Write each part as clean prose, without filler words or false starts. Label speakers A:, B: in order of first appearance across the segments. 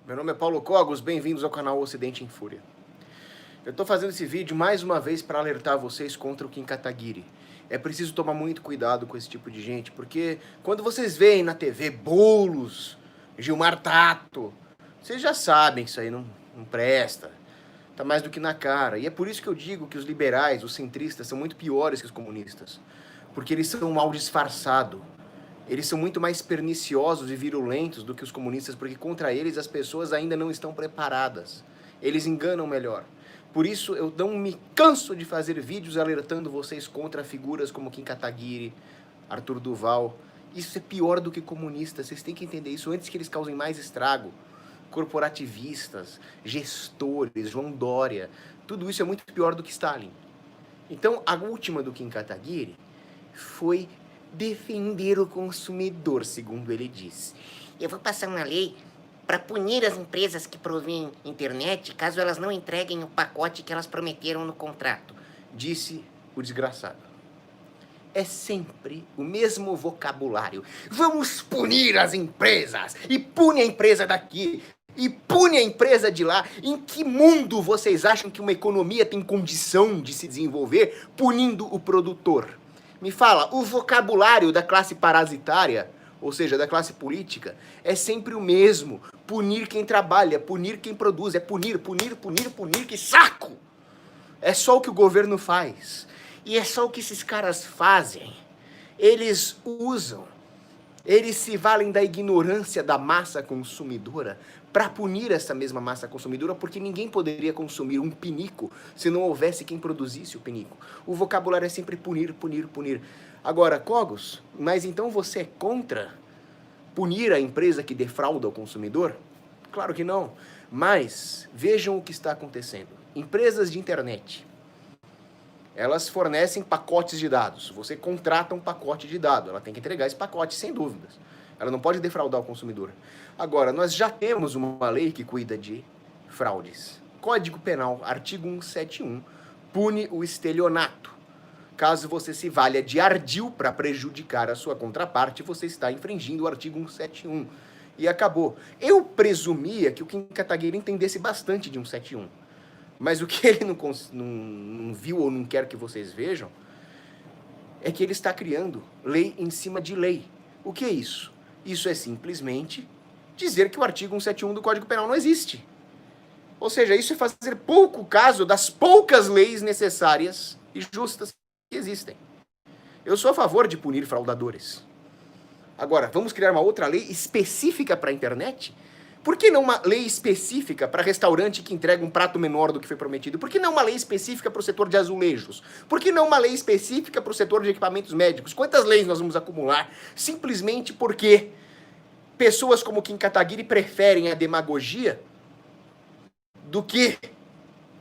A: Meu nome é Paulo Cogos, bem-vindos ao canal Ocidente em Fúria. Eu estou fazendo esse vídeo mais uma vez para alertar vocês contra o Kim Kataguiri. É preciso tomar muito cuidado com esse tipo de gente, porque quando vocês veem na TV Boulos, Gilmar Tato, vocês já sabem que isso aí não presta. Tá mais do que na cara. E é por isso que eu digo que os liberais, os centristas, são muito piores que os comunistas. Porque eles são mal disfarçados. Eles são muito mais perniciosos e virulentos do que os comunistas, porque contra eles as pessoas ainda não estão preparadas. Eles enganam melhor. Por isso eu não me canso de fazer vídeos alertando vocês contra figuras como Kim Kataguiri, Arthur Duval. Isso é pior do que comunistas, vocês têm que entender isso antes que eles causem mais estrago. Corporativistas, gestores, João Dória, tudo isso é muito pior do que Stalin. Então a última do Kim Kataguiri foi defender o consumidor, segundo ele disse.
B: Eu vou passar uma lei para punir as empresas que provêm internet caso elas não entreguem o pacote que elas prometeram no contrato,
A: disse o desgraçado. É sempre o mesmo vocabulário. Vamos punir as empresas, e pune a empresa daqui, e pune a empresa de lá. Em que mundo vocês acham que uma economia tem condição de se desenvolver punindo o produtor? Me fala, o vocabulário da classe parasitária, ou seja, da classe política, é sempre o mesmo. Punir quem trabalha, punir quem produz, é punir, punir, punir, punir, que saco! É só o que o governo faz. E é só o que esses caras fazem. Eles usam, eles se valem da ignorância da massa consumidora para punir essa mesma massa consumidora, porque ninguém poderia consumir um pinico se não houvesse quem produzisse o pinico. O vocabulário é sempre punir, punir, punir. Agora, Cogos, mas então você é contra punir a empresa que defrauda o consumidor? Claro que não. Mas vejam o que está acontecendo. Empresas de internet, elas fornecem pacotes de dados. Você contrata um pacote de dados, ela tem que entregar esse pacote, sem dúvidas. Ela não pode defraudar o consumidor. Agora, nós já temos uma lei que cuida de fraudes. Código Penal, artigo 171, pune o estelionato. Caso você se valha de ardil para prejudicar a sua contraparte, você está infringindo o artigo 171. E acabou. Eu presumia que o Kim Kataguiri entendesse bastante de 171. Mas o que ele não viu ou não quer que vocês vejam é que ele está criando lei em cima de lei. O que é isso? Isso é simplesmente dizer que o artigo 171 do Código Penal não existe. Ou seja, isso é fazer pouco caso das poucas leis necessárias e justas que existem. Eu sou a favor de punir fraudadores. Agora, vamos criar uma outra lei específica para a internet? Por que não uma lei específica para restaurante que entrega um prato menor do que foi prometido? Por que não uma lei específica para o setor de azulejos? Por que não uma lei específica para o setor de equipamentos médicos? Quantas leis nós vamos acumular simplesmente porque pessoas como Kim Kataguiri preferem a demagogia do que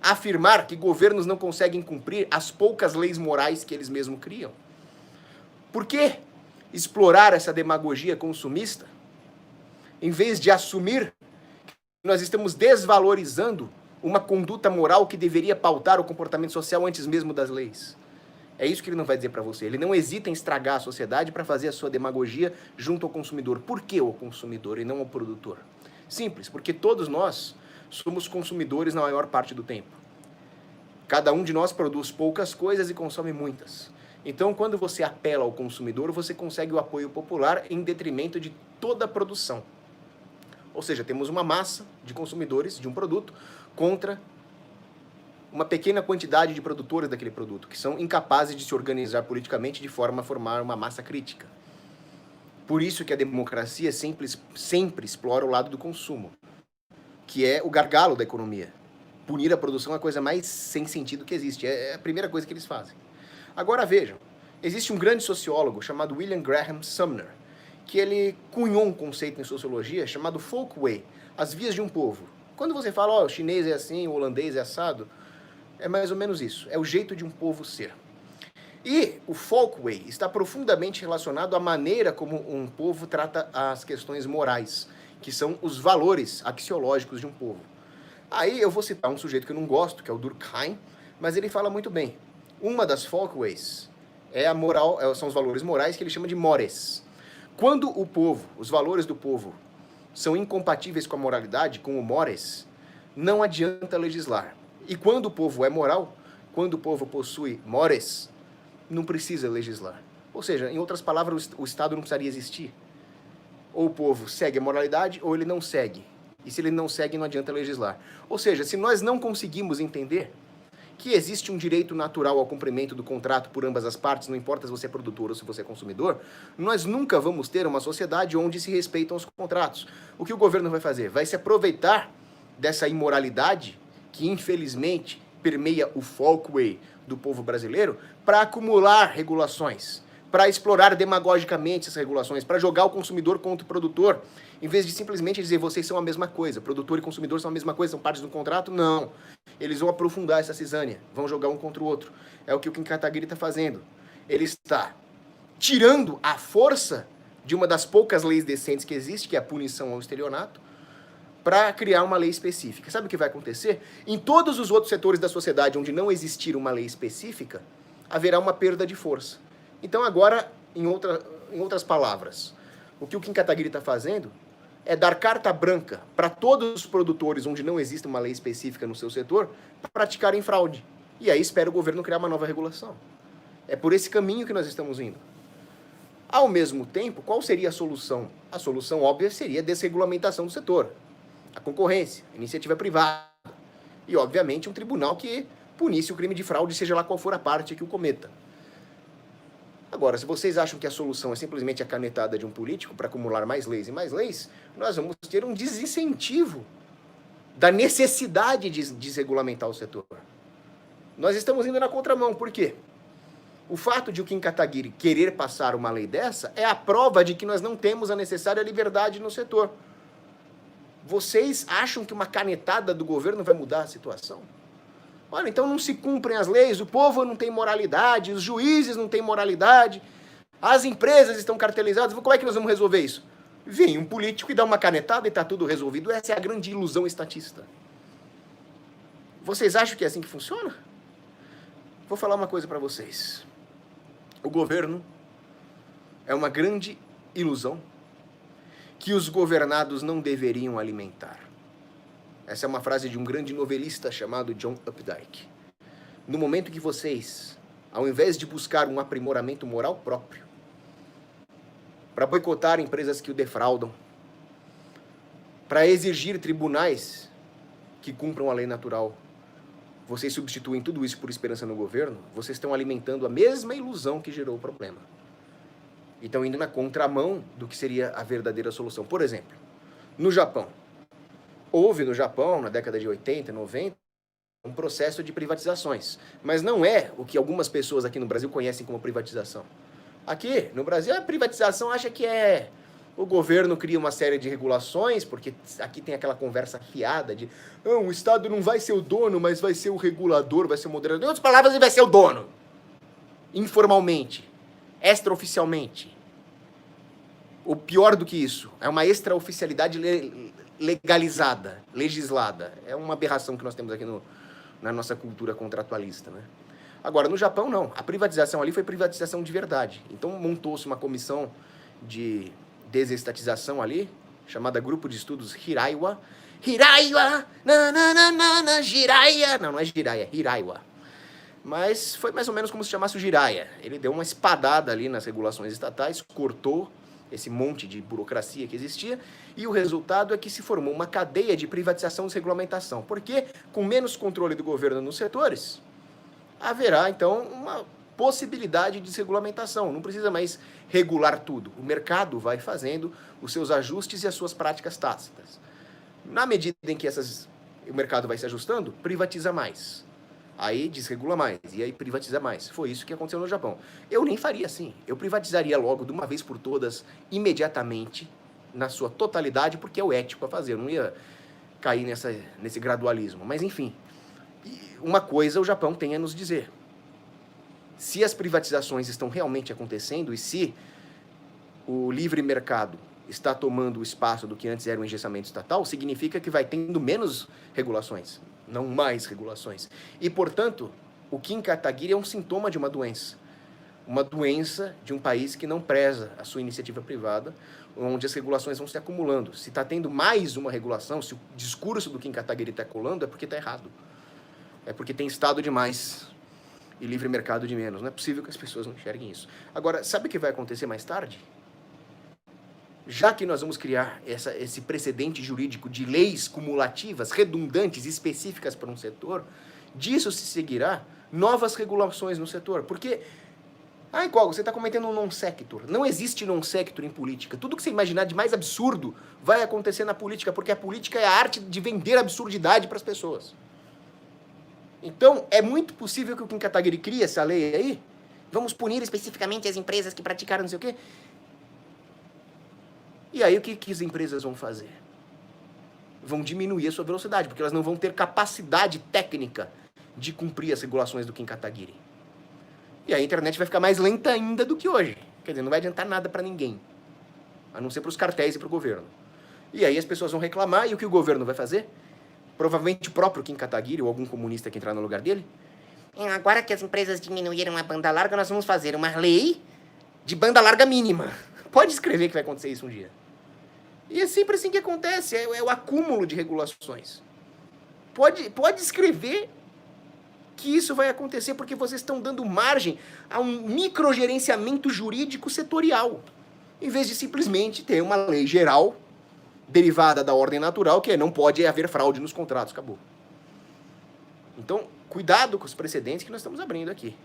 A: afirmar que governos não conseguem cumprir as poucas leis morais que eles mesmos criam? Por que explorar essa demagogia consumista em vez de assumir que nós estamos desvalorizando uma conduta moral que deveria pautar o comportamento social antes mesmo das leis? É isso que ele não vai dizer para você. Ele não hesita em estragar a sociedade para fazer a sua demagogia junto ao consumidor. Por que o consumidor e não o produtor? Simples, porque todos nós somos consumidores na maior parte do tempo. Cada um de nós produz poucas coisas e consome muitas. Então, quando você apela ao consumidor, você consegue o apoio popular em detrimento de toda a produção. Ou seja, temos uma massa de consumidores de um produto contra uma pequena quantidade de produtores daquele produto, que são incapazes de se organizar politicamente de forma a formar uma massa crítica. Por isso que a democracia sempre explora o lado do consumo, que é o gargalo da economia. Punir a produção é a coisa mais sem sentido que existe. É a primeira coisa que eles fazem. Agora vejam, existe um grande sociólogo chamado William Graham Sumner, que ele cunhou um conceito em sociologia chamado folkway, as vias de um povo. Quando você fala, ó, o chinês é assim, o holandês é assado, é mais ou menos isso, é o jeito de um povo ser. E o folkway está profundamente relacionado à maneira como um povo trata as questões morais, que são os valores axiológicos de um povo. Aí eu vou citar um sujeito que eu não gosto, que é o Durkheim, mas ele fala muito bem. Uma das folkways é a moral, são os valores morais que ele chama de mores. Quando o povo, os valores do povo, são incompatíveis com a moralidade, com o mores, não adianta legislar. E quando o povo é moral, quando o povo possui mores, não precisa legislar. Ou seja, em outras palavras, o Estado não precisaria existir. Ou o povo segue a moralidade, ou ele não segue. E se ele não segue, não adianta legislar. Ou seja, se nós não conseguimos entender que existe um direito natural ao cumprimento do contrato por ambas as partes, não importa se você é produtor ou se você é consumidor, nós nunca vamos ter uma sociedade onde se respeitam os contratos. O que o governo vai fazer? Vai se aproveitar dessa imoralidade que, infelizmente, permeia o folkway do povo brasileiro para acumular regulações, para explorar demagogicamente essas regulações, para jogar o consumidor contra o produtor, em vez de simplesmente dizer vocês são a mesma coisa, produtor e consumidor são a mesma coisa, são partes do contrato. Não. Eles vão aprofundar essa cisânia, vão jogar um contra o outro. É o que o Kim Kataguiri está fazendo. Ele está tirando a força de uma das poucas leis decentes que existe, que é a punição ao estelionato, para criar uma lei específica. Sabe o que vai acontecer? Em todos os outros setores da sociedade onde não existir uma lei específica, haverá uma perda de força. Então agora, em outras palavras, o que o Kim Kataguiri está fazendo é dar carta branca para todos os produtores onde não existe uma lei específica no seu setor para praticarem fraude. E aí espera o governo criar uma nova regulação. É por esse caminho que nós estamos indo. Ao mesmo tempo, qual seria a solução? A solução óbvia seria a desregulamentação do setor, a concorrência, a iniciativa privada e, obviamente, um tribunal que punisse o crime de fraude, seja lá qual for a parte que o cometa. Agora, se vocês acham que a solução é simplesmente a canetada de um político para acumular mais leis e mais leis, nós vamos ter um desincentivo da necessidade de desregulamentar o setor. Nós estamos indo na contramão. Por quê? O fato de o Kim Kataguiri querer passar uma lei dessa é a prova de que nós não temos a necessária liberdade no setor. Vocês acham que uma canetada do governo vai mudar a situação? Olha, então não se cumprem as leis, o povo não tem moralidade, os juízes não têm moralidade, as empresas estão cartelizadas, como é que nós vamos resolver isso? Vem um político e dá uma canetada e está tudo resolvido. Essa é a grande ilusão estatista. Vocês acham que é assim que funciona? Vou falar uma coisa para vocês. O governo é uma grande ilusão que os governados não deveriam alimentar. Essa é uma frase de um grande novelista chamado John Updike. No momento que vocês, ao invés de buscar um aprimoramento moral próprio, para boicotar empresas que o defraudam, para exigir tribunais que cumpram a lei natural, vocês substituem tudo isso por esperança no governo, vocês estão alimentando a mesma ilusão que gerou o problema. E estão indo na contramão do que seria a verdadeira solução. Por exemplo, no Japão. Houve no Japão, na década de 80, 90, um processo de privatizações. Mas não é o que algumas pessoas aqui no Brasil conhecem como privatização. Aqui, no Brasil, a privatização acha que é... O governo cria uma série de regulações, porque aqui tem aquela conversa fiada de o Estado não vai ser o dono, mas vai ser o regulador, vai ser o moderador. Em outras palavras, ele vai ser o dono. Informalmente. Extraoficialmente. O pior do que isso, é uma extraoficialidade legalizada, legislada. É uma aberração que nós temos aqui na nossa cultura contratualista, né? Agora, no Japão, não. A privatização ali foi privatização de verdade. Então, montou-se uma comissão de desestatização ali, chamada Grupo de Estudos Hiraiwa. Hiraiwa! Nananana, Jiraiya! Não é Jiraiya, é Hiraiwa. Mas foi mais ou menos como se chamasse o Jiraiya. Ele deu uma espadada ali nas regulações estatais, cortou esse monte de burocracia que existia, e o resultado é que se formou uma cadeia de privatização e desregulamentação. Porque, com menos controle do governo nos setores, haverá, então, uma possibilidade de desregulamentação. Não precisa mais regular tudo. O mercado vai fazendo os seus ajustes e as suas práticas tácitas. Na medida em que o mercado vai se ajustando, privatiza mais. Aí desregula mais, e aí privatiza mais. Foi isso que aconteceu no Japão. Eu nem faria assim. Eu privatizaria logo, de uma vez por todas, imediatamente, na sua totalidade, porque é o ético a fazer. Eu não ia cair nesse gradualismo. Mas, enfim, uma coisa o Japão tem a nos dizer. Se as privatizações estão realmente acontecendo e se o livre mercado está tomando o espaço do que antes era um engessamento estatal, significa que vai tendo menos regulações, não mais regulações. E, portanto, o Kim Kataguiri é um sintoma de uma doença. uma doença de um país que não preza a sua iniciativa privada, onde as regulações vão se acumulando. Se está tendo mais uma regulação, se o discurso do Kim Kataguiri está colando, é porque está errado. É porque tem Estado demais e livre mercado de menos. Não é possível que as pessoas não enxerguem isso. Agora, sabe o que vai acontecer mais tarde? Já que nós vamos criar esse precedente jurídico de leis cumulativas, redundantes, específicas para um setor, disso se seguirá novas regulações no setor. Porque, Cogos, você está cometendo um non-sequitur. Não existe non-sequitur em política. Tudo que você imaginar de mais absurdo vai acontecer na política, porque a política é a arte de vender absurdidade para as pessoas. Então, é muito possível que o Kim Kataguiri crie essa lei aí.
B: Vamos punir especificamente as empresas que praticaram não sei o quê.
A: E aí, o que as empresas vão fazer? Vão diminuir a sua velocidade, porque elas não vão ter capacidade técnica de cumprir as regulações do Kim Kataguiri. E aí a internet vai ficar mais lenta ainda do que hoje. Quer dizer, não vai adiantar nada para ninguém, a não ser para os cartéis e para o governo. E aí as pessoas vão reclamar, e o que o governo vai fazer? Provavelmente o próprio Kim Kataguiri ou algum comunista que entrar no lugar dele.
B: Agora que as empresas diminuíram a banda larga, nós vamos fazer uma lei de banda larga mínima.
A: Pode escrever que vai acontecer isso um dia. E é sempre assim que acontece, é o acúmulo de regulações. Pode escrever que isso vai acontecer porque vocês estão dando margem a um microgerenciamento jurídico setorial, em vez de simplesmente ter uma lei geral derivada da ordem natural, que não pode haver fraude nos contratos, acabou. Então, cuidado com os precedentes que nós estamos abrindo aqui.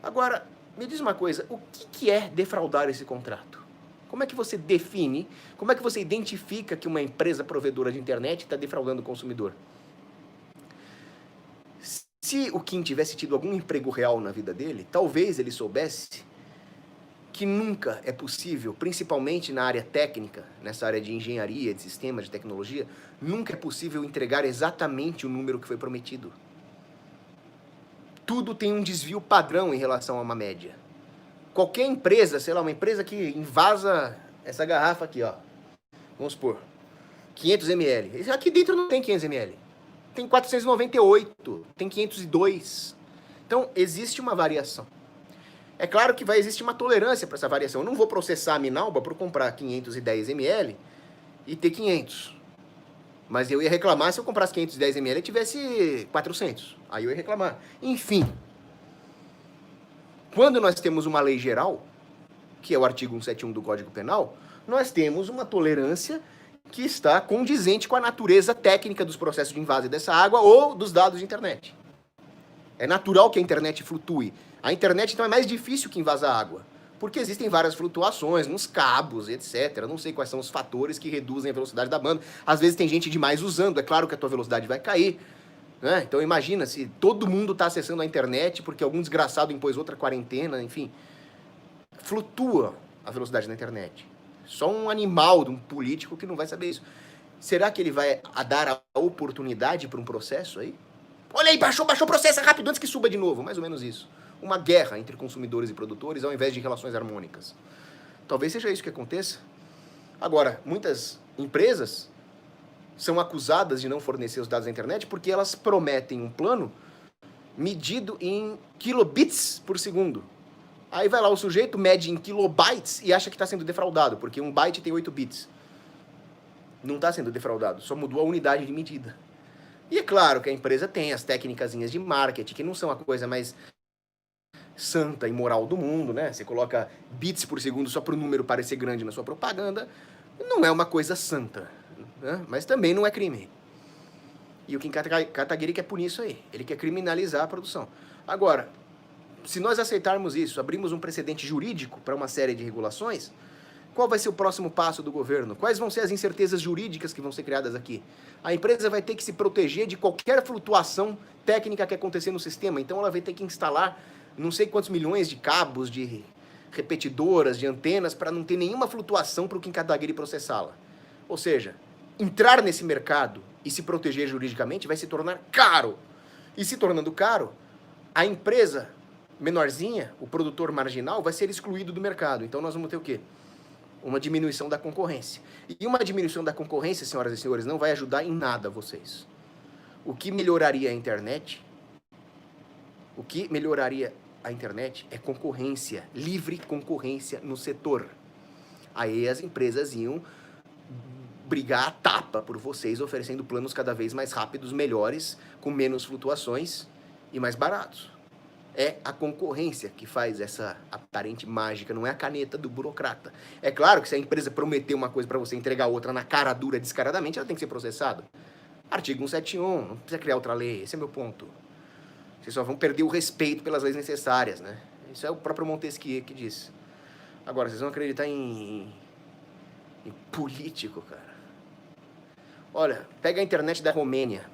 A: Agora, me diz uma coisa, o que é defraudar esse contrato? Como é que você define, como é que você identifica que uma empresa provedora de internet está defraudando o consumidor? Se o Kim tivesse tido algum emprego real na vida dele, talvez ele soubesse que nunca é possível, principalmente na área técnica, nessa área de engenharia, de sistemas, de tecnologia, nunca é possível entregar exatamente o número que foi prometido. Tudo tem um desvio padrão em relação a uma média. Qualquer empresa, sei lá, uma empresa que invasa essa garrafa aqui, ó. Vamos supor, 500 ml. Aqui dentro não tem 500 ml. Tem 498, tem 502. Então, existe uma variação. É claro que vai existir uma tolerância para essa variação. Eu não vou processar a Minalba por comprar 510 ml e ter 500. Mas eu ia reclamar se eu comprasse 510 ml e tivesse 400. Aí eu ia reclamar. Enfim. Quando nós temos uma lei geral, que é o artigo 171 do Código Penal, nós temos uma tolerância que está condizente com a natureza técnica dos processos de invasão dessa água ou dos dados de internet. É natural que a internet flutue. A internet, então, é mais difícil que invasar água, porque existem várias flutuações nos cabos, etc. Eu não sei quais são os fatores que reduzem a velocidade da banda. Às vezes tem gente demais usando, é claro que a tua velocidade vai cair. Né? Então imagina se todo mundo está acessando a internet porque algum desgraçado impôs outra quarentena, enfim. Flutua a velocidade da internet. Só um animal, um político que não vai saber isso. Será que ele vai dar a oportunidade para um processo aí? Olha aí, baixou o processo rápido antes que suba de novo. Mais ou menos isso. Uma guerra entre consumidores e produtores ao invés de relações harmônicas. Talvez seja isso que aconteça. Agora, muitas empresas são acusadas de não fornecer os dados da internet porque elas prometem um plano medido em kilobits por segundo. Aí vai lá o sujeito, mede em kilobytes e acha que está sendo defraudado, porque um byte tem 8 bits. Não está sendo defraudado, só mudou a unidade de medida. E é claro que a empresa tem as técnicazinhas de marketing, que não são a coisa mais santa e moral do mundo, né? Você coloca bits por segundo só para o número parecer grande na sua propaganda, não é uma coisa santa, né? Mas também não é crime. E o Kim Kataguiri quer punir isso aí, ele quer criminalizar a produção. Agora, se nós aceitarmos isso, abrimos um precedente jurídico para uma série de regulações, qual vai ser o próximo passo do governo? Quais vão ser as incertezas jurídicas que vão ser criadas aqui? A empresa vai ter que se proteger de qualquer flutuação técnica que acontecer no sistema, então ela vai ter que instalar não sei quantos milhões de cabos, de repetidoras, de antenas, para não ter nenhuma flutuação para o Kim Kataguiri processá-la. Ou seja, entrar nesse mercado e se proteger juridicamente vai se tornar caro. E se tornando caro, a empresa menorzinha, o produtor marginal, vai ser excluído do mercado. Então nós vamos ter o quê? Uma diminuição da concorrência. E uma diminuição da concorrência, senhoras e senhores, não vai ajudar em nada vocês. O que melhoraria a internet, o que melhoraria a internet é concorrência, livre concorrência no setor. Aí as empresas iam brigar a tapa por vocês, oferecendo planos cada vez mais rápidos, melhores, com menos flutuações e mais baratos. É a concorrência que faz essa aparente mágica, não é a caneta do burocrata. É claro que se a empresa prometer uma coisa para você entregar outra na cara dura, descaradamente, ela tem que ser processada. Artigo 171, não precisa criar outra lei, esse é meu ponto. Vocês só vão perder o respeito pelas leis necessárias, né? Isso é o próprio Montesquieu que diz. Agora, vocês vão acreditar em político, cara. Olha, pega a internet da Romênia.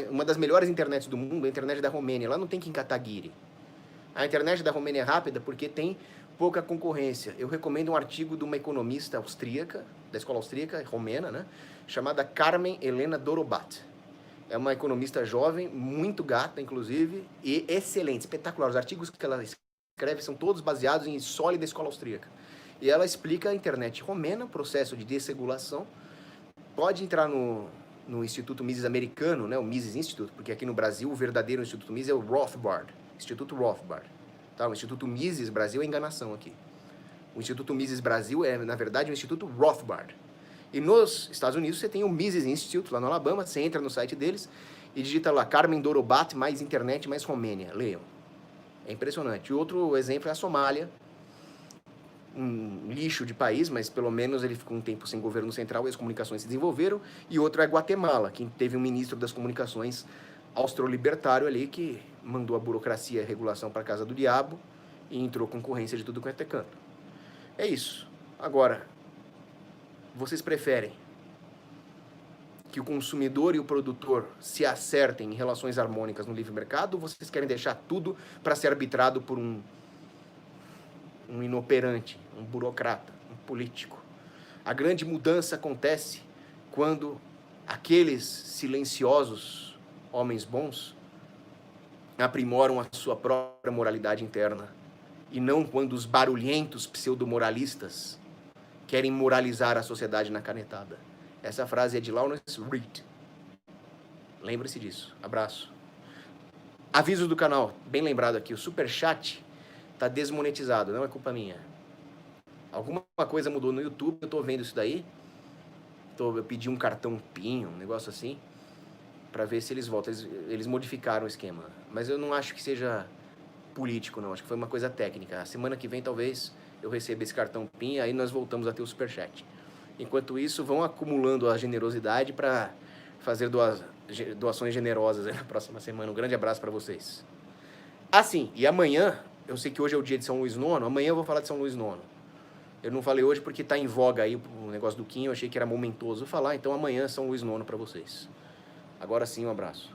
A: Uma das melhores internets do mundo é a internet da Romênia. Lá não tem quem cataguire. A internet da Romênia é rápida porque tem pouca concorrência. Eu recomendo um artigo de uma economista austríaca, da escola austríaca, romena, né? Chamada Carmen Helena Dorobat. É uma economista jovem, muito gata, inclusive, e excelente, espetacular. Os artigos que ela escreve são todos baseados em sólida escola austríaca. E ela explica a internet romena, o processo de desregulação. Pode entrar no Instituto Mises americano, né, o Mises Institute, porque aqui no Brasil o verdadeiro Instituto Mises é o Rothbard, Instituto Rothbard. Tá? O Instituto Mises Brasil é enganação aqui. O Instituto Mises Brasil é, na verdade, o Instituto Rothbard. E nos Estados Unidos você tem o Mises Institute, lá no Alabama, você entra no site deles e digita lá Carmen Dorobat mais internet mais Romênia. Leiam. É impressionante. E outro exemplo é a Somália, um lixo de país, mas pelo menos ele ficou um tempo sem governo central e as comunicações se desenvolveram. E outro é Guatemala, que teve um ministro das comunicações austro-libertário ali que mandou a burocracia e a regulação para a casa do diabo e entrou concorrência de tudo quanto é canto. É isso. Agora, vocês preferem que o consumidor e o produtor se acertem em relações harmônicas no livre mercado ou vocês querem deixar tudo para ser arbitrado por um inoperante, um burocrata, um político? A grande mudança acontece quando aqueles silenciosos homens bons aprimoram a sua própria moralidade interna e não quando os barulhentos pseudo-moralistas querem moralizar a sociedade na canetada. Essa frase é de Lawrence Reed. Lembre-se disso. Abraço. Avisos do canal. Bem lembrado aqui. O Superchat tá desmonetizado. Não é culpa minha. Alguma coisa mudou no YouTube. Eu tô vendo isso daí. Eu pedi um cartão PIN, um negócio assim, para ver se eles voltam. Eles modificaram o esquema. Mas eu não acho que seja político, não. Acho que foi uma coisa técnica. A semana que vem, talvez, eu receba esse cartão PIN, aí nós voltamos a ter o Superchat. Enquanto isso, vão acumulando a generosidade para fazer doações generosas na próxima semana. Um grande abraço para vocês. Sim, e amanhã, eu sei que hoje é o dia de São Luís IX, amanhã eu vou falar de São Luís IX. Eu não falei hoje porque está em voga aí o negócio do Kim, eu achei que era momentoso falar, então amanhã São Luís IX para vocês. Agora sim, um abraço.